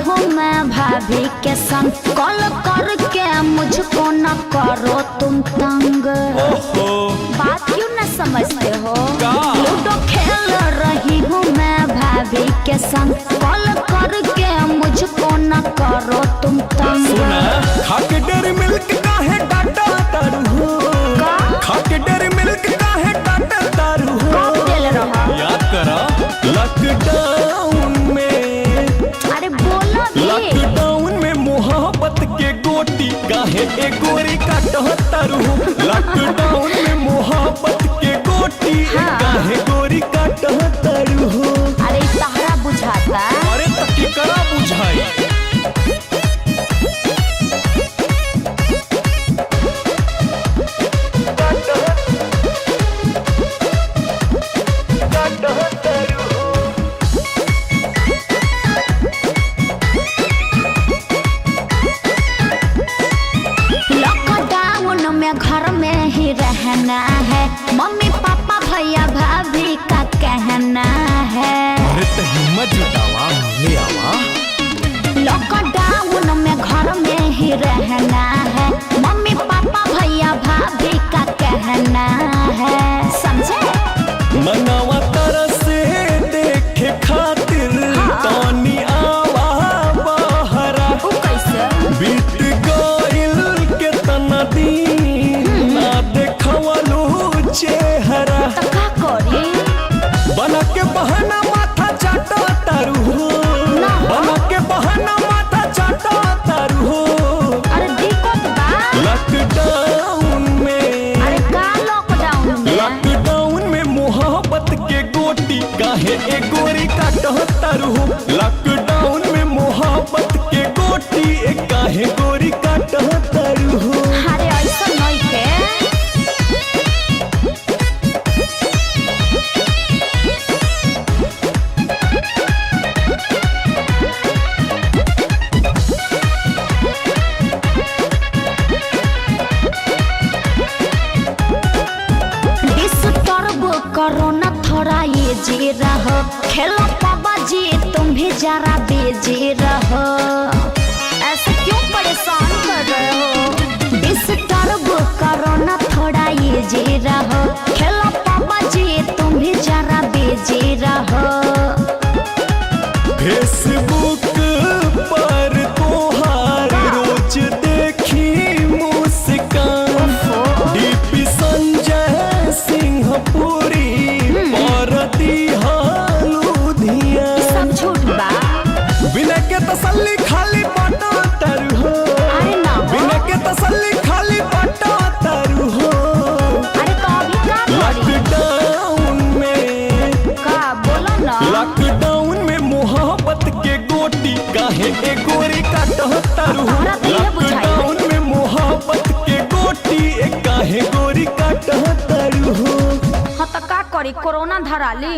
हूँ मैं भाभी के संग, कॉल करके मुझको न करो तुम तंग। बात क्यों न समझते हो? लूडो खेल रही हूँ मैं भाभी के संग, कॉल करके मुझको न करो तुम तंग। खाके डेयरी मिल्क काहे डाटा तारू, खाके डेयरी मिल्क काहे डाटा तारू। याद करा लॉकडाउन में, अरे बोलो लॉकडाउन में मोहब्बत के गोटी काहे ए गोरी काटो तारू। लॉकडाउन में मोहब्बत के गोटी काहे गोरी काटो तारू। अरे तहरा बुझाता, अरे तकी करा बुझाई। लॉकडाउन में घर में ही रहना है, मम्मी पापा भैया भाभी का कहना है। अरे तो हिम्मत जुटावा ले आवा। लॉकडाउन में घर में ही रहना है, मम्मी पापा भैया भाभी का कहना है, समझे? मनावा तरह से देखे खातिर तानी आवा बहरा। कैसे बीत गइल के तना दिन ना देखवलू चेहरा। तो का करी? बना के बहाना माथा चाटा तारू, बना के बहाना माथा चाटा तारू। अरे दिक्कत बा लॉकडाउन में, अरे का लॉकडाउन में? लॉकडाउन में मोहब्बत के गोटी काहे ए गोरी काटो तारू। लॉकडाउन में मोहब्बत के गोटी ए काहे गोरी काटो तारू। अरे ऐसा नहीं के। करो न थोड़ा ये जी रहो, खेलो पापा जी तुम भी जरा बेजी रहो। ऐसे क्यों परेशान कर रहे हो? डिस्टर्ब करो न थोड़ा ये जी रहो, खेलो पापा जी तुम भी जरा बेजी रहो। फेसबुक पर तोहार रोज देखी मुस्कान, डीपी संजय सिंहपुरी सब झूठ बा। बिना के तसल्ली खाली बाटा तारू हो। अरे ना बिना के तसल्ली खाली बाटा तारू हो। अरे तो अभी का लॉकडाउन में, का बोलो ना? लॉकडाउन में मोहब्बत के गोटी काहे ए गोरी काटो तारू। लॉकडाउन में मोहब्बत के गोटी ए काहे गोरी काटो तारू। हाँ तो का करी, कोरोना धरा ली।